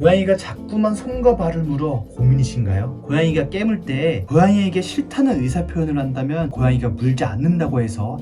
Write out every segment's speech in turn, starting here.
고양이가 자꾸만 손과 발을 물어 고민이신가요? 고양이가 깨물 때 고양이에게 싫다는 의사표현을 한다면 고양이가 물지 않는다고 해서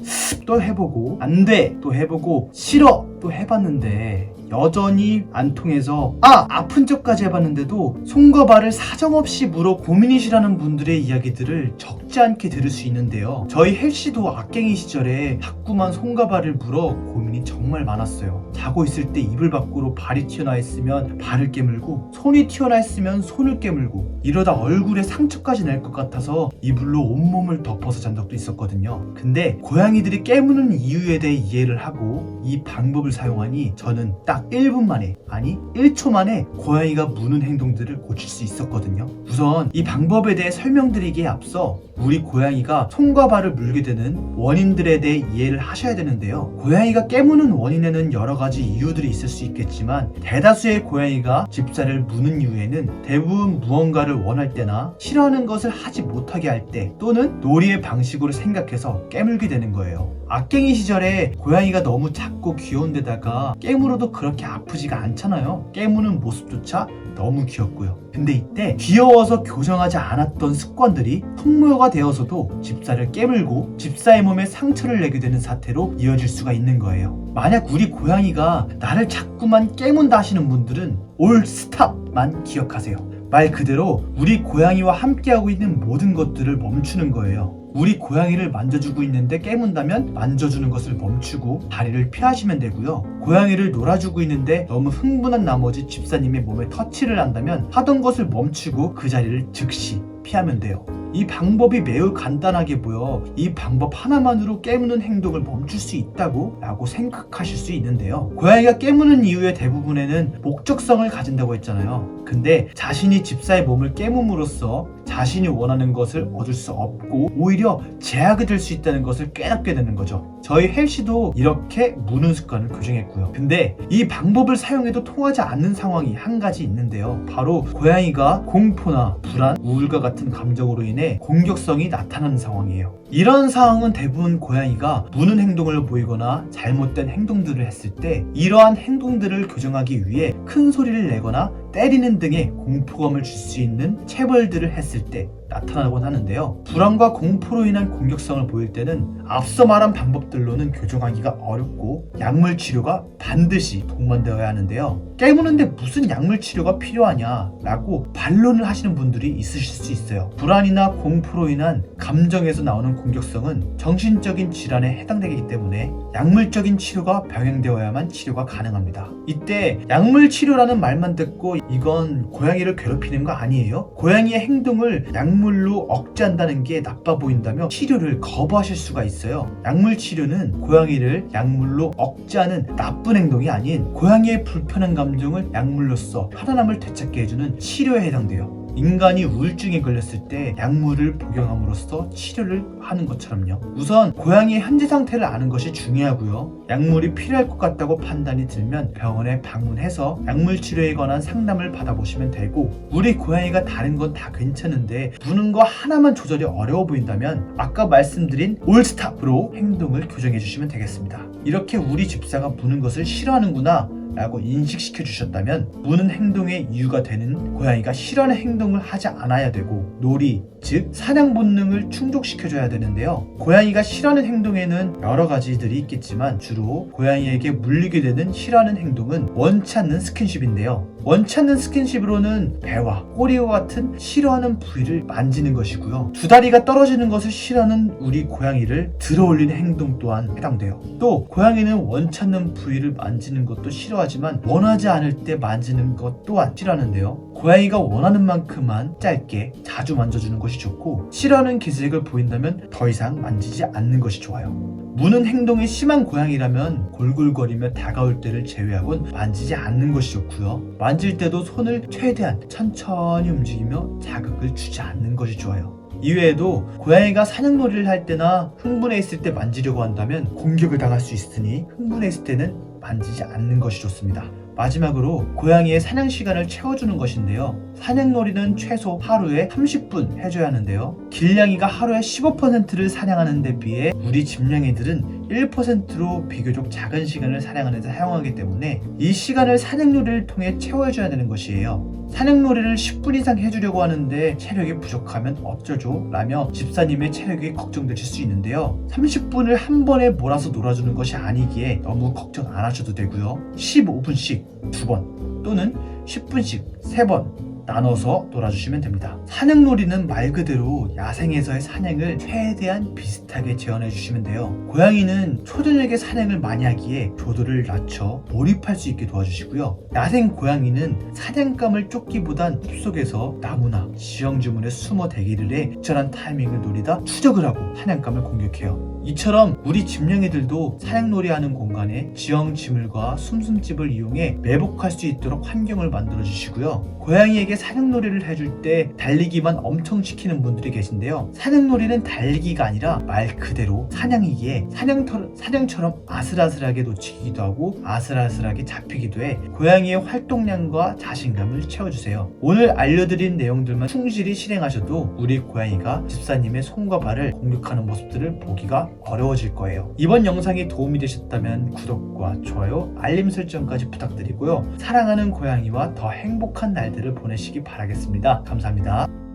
또 해보고 안 돼! 또 해보고 싫어! 또 해봤는데 여전히 안 통해서 아픈 척까지 해봤는데도 손과 발을 사정없이 물어 고민이시라는 분들의 이야기들을 적지 않게 들을 수 있는데요. 저희 헬씨도 악갱이 시절에 자꾸만 손과 발을 물어 고민이 정말 많았어요. 자고 있을 때 이불 밖으로 발이 튀어나와 있으면 발을 깨물고 손이 튀어나와 있으면 손을 깨물고 이러다 얼굴에 상처까지 낼 것 같아서 이불로 온몸을 덮어서 잔 적도 있었거든요. 근데 고양이들이 깨무는 이유에 대해 이해를 하고 이 방법을 사용하니 저는 딱 1분 만에 아니 1초 만에 고양이가 무는 행동들을 고칠 수 있었거든요. 우선 이 방법에 대해 설명드리기에 앞서 우리 고양이가 손과 발을 물게 되는 원인들에 대해 이해를 하셔야 되는데요. 고양이가 깨무는 원인에는 여러 가지 이유들이 있을 수 있겠지만 대다수의 고양이가 집사를 무는 이유에는 대부분 무언가를 원할 때나 싫어하는 것을 하지 못하게 할 때 또는 놀이의 방식으로 생각해서 깨물게 되는 거예요. 악갱이 시절에 고양이가 너무 작고 귀여운데다가 깨물어도 그렇게 아프지가 않잖아요. 깨무는 모습조차 너무 귀엽고요. 근데 이때 귀여워서 교정하지 않았던 습관들이 성모가 되어서도 집사를 깨물고 집사의 몸에 상처를 내게 되는 사태로 이어질 수가 있는 거예요. 만약 우리 고양이가 나를 자꾸만 깨문다 하시는 분들은 올 스탑만 기억하세요. 말 그대로 우리 고양이와 함께하고 있는 모든 것들을 멈추는 거예요. 우리 고양이를 만져주고 있는데 깨문다면 만져주는 것을 멈추고 다리를 피하시면 되고요. 고양이를 놀아주고 있는데 너무 흥분한 나머지 집사님의 몸에 터치를 한다면 하던 것을 멈추고 그 자리를 즉시 피하면 돼요. 이 방법이 매우 간단하게 보여 이 방법 하나만으로 깨무는 행동을 멈출 수 있다고 라고 생각하실 수 있는데요. 고양이가 깨무는 이유의 대부분에는 목적성을 가진다고 했잖아요. 근데 자신이 집사의 몸을 깨물음으로써 자신이 원하는 것을 얻을 수 없고 오히려 제약이 될 수 있다는 것을 깨닫게 되는 거죠. 저희 헬씨도 이렇게 무는 습관을 교정했고요. 근데 이 방법을 사용해도 통하지 않는 상황이 한 가지 있는데요. 바로 고양이가 공포나 불안, 우울과 같은 감정으로 인해 공격성이 나타나는 상황이에요. 이런 상황은 대부분 고양이가 무는 행동을 보이거나 잘못된 행동들을 했을 때 이러한 행동들을 교정하기 위해 큰 소리를 내거나 때리는 등의 공포감을 줄 수 있는 체벌들을 했을 때 나타나곤 하는데요. 불안과 공포로 인한 공격성을 보일 때는 앞서 말한 방법들로는 교정하기가 어렵고 약물 치료가 반드시 동반되어야 하는데요. 깨무는데 무슨 약물 치료가 필요하냐 라고 반론을 하시는 분들이 있으실 수 있어요. 불안이나 공포로 인한 감정에서 나오는 공격성은 정신적인 질환에 해당되기 때문에 약물적인 치료가 병행되어야만 치료가 가능합니다. 이때 약물 치료라는 말만 듣고 이건 고양이를 괴롭히는 거 아니에요? 고양이의 행동을 약물로 억제한다는 게 나빠 보인다면 치료를 거부하실 수가 있어요. 약물 치료는 고양이를 약물로 억제하는 나쁜 행동이 아닌 고양이의 불편한 감정을 약물로써 편안함을 되찾게 해주는 치료에 해당돼요. 인간이 우울증에 걸렸을 때 약물을 복용함으로써 치료를 하는 것처럼요. 우선 고양이의 현재 상태를 아는 것이 중요하고요. 약물이 필요할 것 같다고 판단이 들면 병원에 방문해서 약물 치료에 관한 상담을 받아보시면 되고, 우리 고양이가 다른 건 다 괜찮은데 무는 거 하나만 조절이 어려워 보인다면 아까 말씀드린 올스탑으로 행동을 교정해 주시면 되겠습니다. 이렇게 우리 집사가 무는 것을 싫어하는구나 라고 인식시켜 주셨다면 무는 행동의 이유가 되는 고양이가 싫어하는 행동을 하지 않아야 되고 놀이, 즉 사냥 본능을 충족시켜줘야 되는데요. 고양이가 싫어하는 행동에는 여러 가지들이 있겠지만 주로 고양이에게 물리게 되는 싫어하는 행동은 원치 않는 스킨십인데요. 원치 않는 스킨십으로는 배와 꼬리와 같은 싫어하는 부위를 만지는 것이고요. 두 다리가 떨어지는 것을 싫어하는 우리 고양이를 들어올리는 행동 또한 해당돼요. 또 고양이는 원치 않는 부위를 만지는 것도 싫어하지만 원하지 않을 때 만지는 것 또한 싫어하는데요. 고양이가 원하는 만큼만 짧게 자주 만져주는 것이 좋고, 싫어하는 기색을 보인다면 더 이상 만지지 않는 것이 좋아요. 무는 행동이 심한 고양이라면 골골거리며 다가올 때를 제외하곤 만지지 않는 것이 좋고요. 만질 때도 손을 최대한 천천히 움직이며 자극을 주지 않는 것이 좋아요. 이외에도 고양이가 사냥놀이를 할 때나 흥분해 있을 때 만지려고 한다면 공격을 당할 수 있으니 흥분해 있을 때는 만지지 않는 것이 좋습니다. 마지막으로 고양이의 사냥 시간을 채워주는 것인데요. 사냥놀이는 최소 하루에 30분 해줘야 하는데요. 길냥이가 하루에 15%를 사냥하는 데 비해 우리 집냥이들은 1%로 비교적 작은 시간을 사냥하는데 사용하기 때문에 이 시간을 사냥놀이를 통해 채워줘야 되는 것이에요. 사냥놀이를 10분 이상 해주려고 하는데 체력이 부족하면 어쩌죠? 라며 집사님의 체력이 걱정되실 수 있는데요. 30분을 한 번에 몰아서 놀아주는 것이 아니기에 너무 걱정 안 하셔도 되고요. 15분씩 2번 또는 10분씩 3번 나눠서 놀아주시면 됩니다. 사냥놀이는 말 그대로 야생에서의 사냥을 최대한 비슷하게 재현해 주시면 돼요. 고양이는 초저녁에 사냥을 많이 하기에 조도를 낮춰 몰입할 수 있게 도와주시고요. 야생 고양이는 사냥감을 쫓기보단 숲속에서 나무나 지형지물에 숨어 대기를 해 적절한 타이밍을 노리다 추적을 하고 사냥감을 공격해요. 이처럼 우리 집냥이들도 사냥놀이 하는 공간에 지형지물과 숨숨집을 이용해 매복할 수 있도록 환경을 만들어 주시고요. 고양이에게 사냥놀이를 해줄 때 달리기만 엄청 시키는 분들이 계신데요. 사냥놀이는 달리기가 아니라 말 그대로 사냥이기에 사냥처럼 아슬아슬하게 놓치기도 하고 아슬아슬하게 잡히기도 해 고양이의 활동량과 자신감을 채워주세요. 오늘 알려드린 내용들만 충실히 실행하셔도 우리 고양이가 집사님의 손과 발을 공격하는 모습들을 보기가 어려워질 거예요. 이번 영상이 도움이 되셨다면 구독과 좋아요, 알림 설정까지 부탁드리고요. 사랑하는 고양이와 더 행복한 날들을 보내시기 바라겠습니다. 감사합니다.